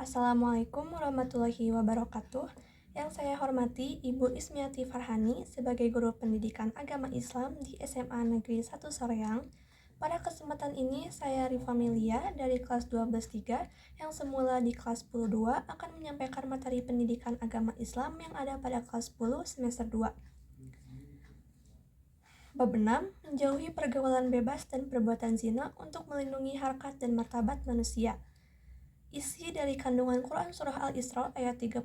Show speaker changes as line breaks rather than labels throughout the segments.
Assalamualaikum warahmatullahi wabarakatuh. Yang saya hormati Ibu Ismiati Farhani sebagai Guru Pendidikan Agama Islam di SMA Negeri 1 Soreang. Pada kesempatan ini saya Rifa Melia dari kelas 12-3 yang semula di kelas 10-2 akan menyampaikan materi pendidikan agama Islam yang ada pada kelas 10 semester 2. Bab 6. Menjauhi pergaulan bebas dan perbuatan zina untuk melindungi harkat dan martabat manusia. Isi dari kandungan Quran Surah Al-Isra ayat 32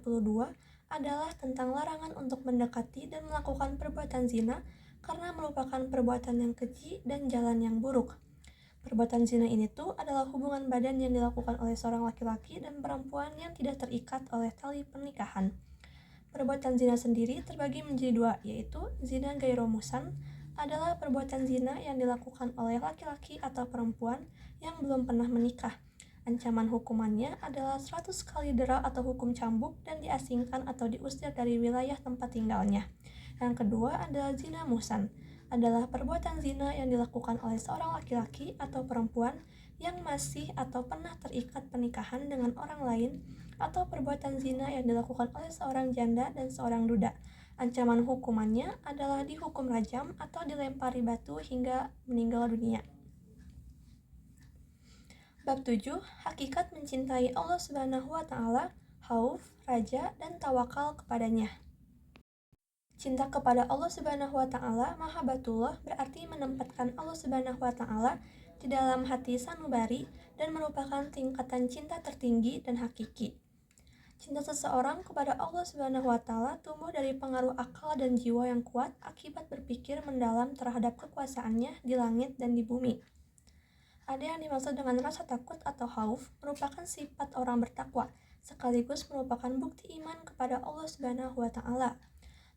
adalah tentang larangan untuk mendekati dan melakukan perbuatan zina karena merupakan perbuatan yang keji dan jalan yang buruk. Perbuatan zina ini tuh adalah hubungan badan yang dilakukan oleh seorang laki-laki dan perempuan yang tidak terikat oleh tali pernikahan. Perbuatan zina sendiri terbagi menjadi dua, yaitu zina gairu muhsan adalah perbuatan zina yang dilakukan oleh laki-laki atau perempuan yang belum pernah menikah. Ancaman hukumannya adalah 100 kali dera atau hukum cambuk dan diasingkan atau diusir dari wilayah tempat tinggalnya. Yang kedua adalah zina muhsan, adalah perbuatan zina yang dilakukan oleh seorang laki-laki atau perempuan yang masih atau pernah terikat pernikahan dengan orang lain, atau perbuatan zina yang dilakukan oleh seorang janda dan seorang duda. Ancaman hukumannya adalah dihukum rajam atau dilempari batu hingga meninggal dunia. Bab 7. Hakikat mencintai Allah Subhanahu wa Ta'ala, khauf, raja, dan tawakal kepadanya. Cinta kepada Allah Subhanahu wa Ta'ala, mahabbatullah, berarti menempatkan Allah Subhanahu wa Ta'ala di dalam hati sanubari dan merupakan tingkatan cinta tertinggi dan hakiki. Cinta seseorang kepada Allah Subhanahu wa Ta'ala tumbuh dari pengaruh akal dan jiwa yang kuat akibat berpikir mendalam terhadap kekuasaannya di langit dan di bumi. Ada yang dimaksud dengan rasa takut atau khauf merupakan sifat orang bertakwa, sekaligus merupakan bukti iman kepada Allah Subhanahu wa Ta'ala.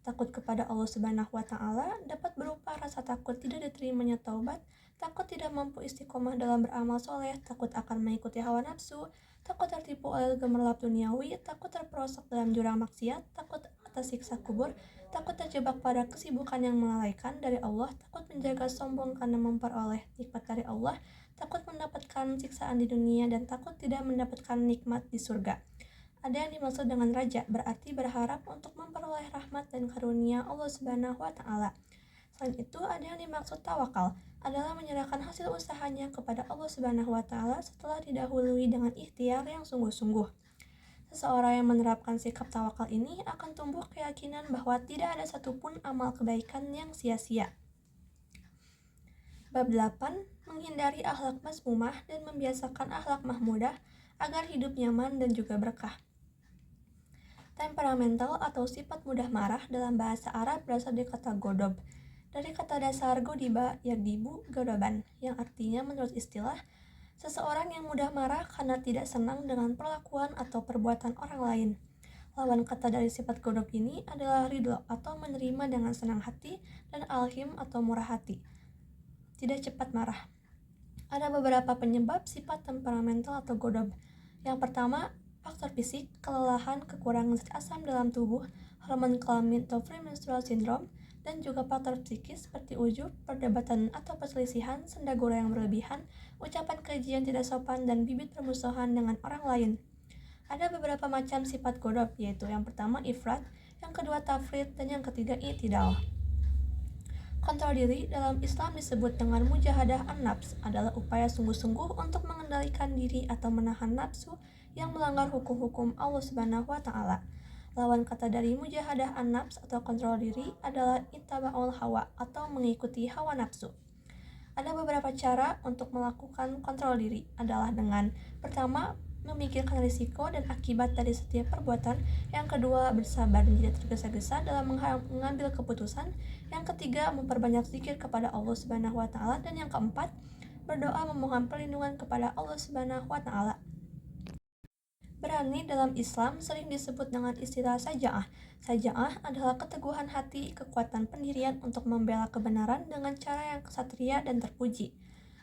Takut kepada Allah Subhanahu wa Ta'ala dapat berupa rasa takut tidak diterimanya taubat, takut tidak mampu istiqomah dalam beramal soleh, takut akan mengikuti hawa nafsu, takut tertipu oleh gemerlap duniawi, takut terperosok dalam jurang maksiat, takut atas siksa kubur, takut terjebak pada kesibukan yang melalaikan dari Allah, takut menjaga sombong karena memperoleh nikmat dari Allah, takut mendapatkan siksaan di dunia, dan takut tidak mendapatkan nikmat di surga. Ada yang dimaksud dengan raja, berarti berharap untuk memperoleh rahmat dan karunia Allah Subhanahu wa Ta'ala. Selain itu, ada yang dimaksud tawakal, adalah menyerahkan hasil usahanya kepada Allah Subhanahu wa Ta'ala setelah didahului dengan ikhtiar yang sungguh-sungguh. Seseorang yang menerapkan sikap tawakal ini akan tumbuh keyakinan bahwa tidak ada satupun amal kebaikan yang sia-sia. Bab 8. Menghindari akhlak mazmumah dan membiasakan akhlak mahmudah agar hidup nyaman dan juga berkah. Temperamental atau sifat mudah marah dalam bahasa Arab berasal dari kata godob, dari kata dasar godiba yagdibu godoban, yang artinya menurut istilah, seseorang yang mudah marah karena tidak senang dengan perlakuan atau perbuatan orang lain. Lawan kata dari sifat godob ini adalah ridho atau menerima dengan senang hati, dan alhim atau murah hati, tidak cepat marah. Ada beberapa penyebab sifat temperamental atau godob. Yang pertama, faktor fisik, kelelahan, kekurangan zat asam dalam tubuh, hormon kelamin atau premenstrual syndrome, dan juga faktor psikis seperti ujub, perdebatan atau perselisihan, senda gurau yang berlebihan, ucapan keji yang tidak sopan, dan bibit permusuhan dengan orang lain. Ada beberapa macam sifat godob, yaitu yang pertama ifrat, yang kedua tafrit, dan yang ketiga i'tidal. Kontrol diri dalam Islam disebut dengan mujahadah an-nafs, adalah upaya sungguh-sungguh untuk mengendalikan diri atau menahan nafsu yang melanggar hukum-hukum Allah Subhanahu wa Ta'ala. Lawan kata dari mujahadah an-nafs atau kontrol diri adalah ittaba'ul hawa atau mengikuti hawa nafsu. Ada beberapa cara untuk melakukan kontrol diri, adalah dengan pertama, memikirkan risiko dan akibat dari setiap perbuatan. Yang kedua, bersabar dan tidak tergesa-gesa dalam mengambil keputusan. Yang ketiga, memperbanyak zikir kepada Allah Subhanahu wa Ta'ala. Dan yang keempat, berdoa memohon perlindungan kepada Allah Subhanahu wa Ta'ala. Berani dalam Islam sering disebut dengan istilah saja'ah. Saja'ah adalah keteguhan hati, kekuatan pendirian untuk membela kebenaran dengan cara yang ksatria dan terpuji.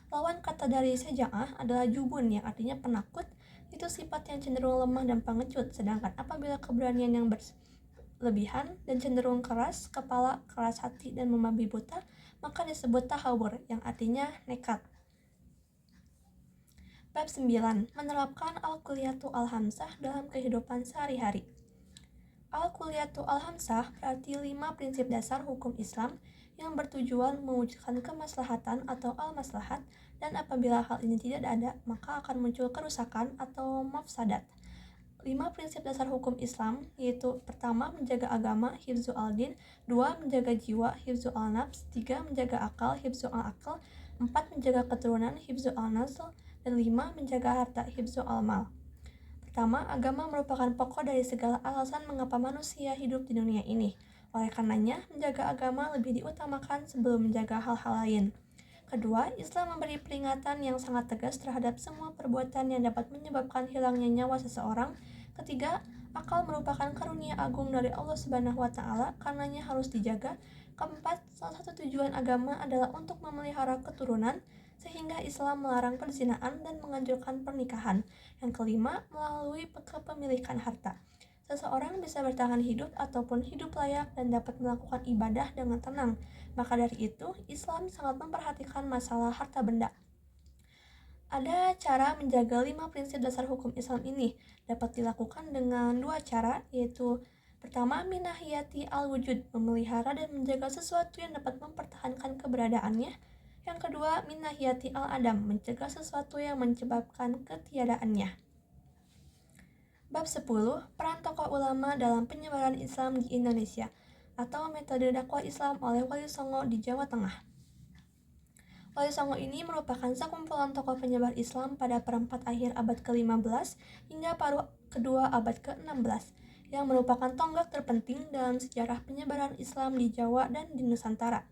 Lawan kata dari saja'ah adalah jubun, yang artinya penakut. Itu sifat yang cenderung lemah dan pengecut, sedangkan apabila keberanian yang berlebihan dan cenderung keras kepala, keras hati, dan membabi buta, maka disebut tahawur, yang artinya nekat. Bab 9. Menerapkan Al-Kulliyatu Al-Hamsah dalam kehidupan sehari-hari. Al-Kulliyatu Al-Hamsah berarti 5 prinsip dasar hukum Islam yang bertujuan mewujudkan kemaslahatan atau al-maslahat, dan apabila hal ini tidak ada, maka akan muncul kerusakan atau mafsadat. 5 prinsip dasar hukum Islam yaitu: pertama, menjaga agama, hifzu al-din; 2, menjaga jiwa, hifzu al-nafs; 3, menjaga akal, hifzu al-akal; 4, menjaga keturunan, hifzu al-nasl; dan 5, menjaga harta, hifzu al-mal. Pertama, agama merupakan pokok dari segala alasan mengapa manusia hidup di dunia ini. Oleh karenanya, menjaga agama lebih diutamakan sebelum menjaga hal-hal lain. Kedua, Islam memberi peringatan yang sangat tegas terhadap semua perbuatan yang dapat menyebabkan hilangnya nyawa seseorang. Ketiga, akal merupakan karunia agung dari Allah Subhanahu wa Ta'ala, karenanya harus dijaga. Keempat, salah satu tujuan agama adalah untuk memelihara keturunan, sehingga Islam melarang perzinaan dan menganjurkan pernikahan. Yang kelima, melalui kepemilikan harta, seseorang bisa bertahan hidup ataupun hidup layak dan dapat melakukan ibadah dengan tenang. Maka dari itu, Islam sangat memperhatikan masalah harta benda. Ada cara menjaga 5 prinsip dasar hukum Islam ini. Dapat dilakukan dengan 2 cara, yaitu: pertama, minahiyati al-wujud, memelihara dan menjaga sesuatu yang dapat mempertahankan keberadaannya. Yang kedua, minahiyati al-adam, mencegah sesuatu yang menyebabkan ketiadaannya. Bab 10. Peran tokoh ulama dalam penyebaran Islam di Indonesia, atau metode dakwah Islam oleh Wali Songo di Jawa Tengah. Wali Songo ini merupakan sekumpulan tokoh penyebar Islam pada perempat akhir abad ke-15 hingga paruh kedua abad ke-16, yang merupakan tonggak terpenting dalam sejarah penyebaran Islam di Jawa dan di Nusantara.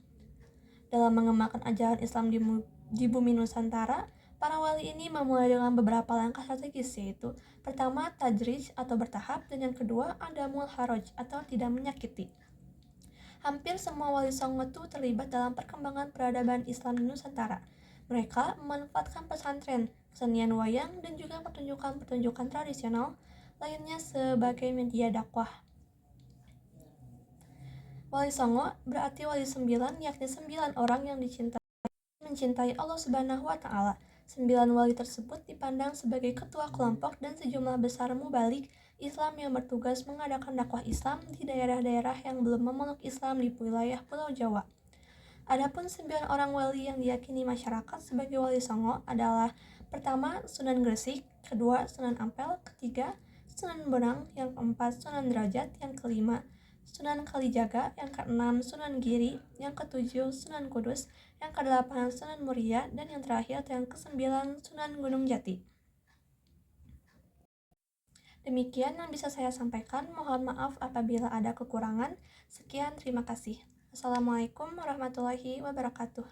Dalam mengembangkan ajaran Islam di bumi Nusantara, para wali ini memulai dengan beberapa langkah strategis, yaitu: pertama, tadrij atau bertahap, dan yang kedua, adamul haraj atau tidak menyakiti. Hampir semua wali Songo terlibat dalam perkembangan peradaban Islam di Nusantara. Mereka memanfaatkan pesantren, kesenian wayang, dan juga pertunjukan-pertunjukan tradisional lainnya sebagai media dakwah. Wali Songo berarti wali 9, yakni 9 orang yang mencintai Allah Subhanahu wa Ta'ala. 9 wali tersebut dipandang sebagai ketua kelompok dan sejumlah besar mubalik Islam yang bertugas mengadakan dakwah Islam di daerah-daerah yang belum memeluk Islam di wilayah Pulau Jawa. Adapun 9 orang wali yang diyakini masyarakat sebagai wali Songo adalah: pertama, Sunan Gresik; kedua, Sunan Ampel; ketiga, Sunan Bonang; yang keempat, Sunan Derajat; yang kelima, Sunan Kalijaga; yang keenam, Sunan Giri; yang ketujuh, Sunan Kudus; yang kedelapan, Sunan Muria; dan yang terakhir atau yang kesembilan, Sunan Gunung Jati. Demikian yang bisa saya sampaikan. Mohon maaf apabila ada kekurangan. Sekian, terima kasih. Assalamualaikum warahmatullahi wabarakatuh.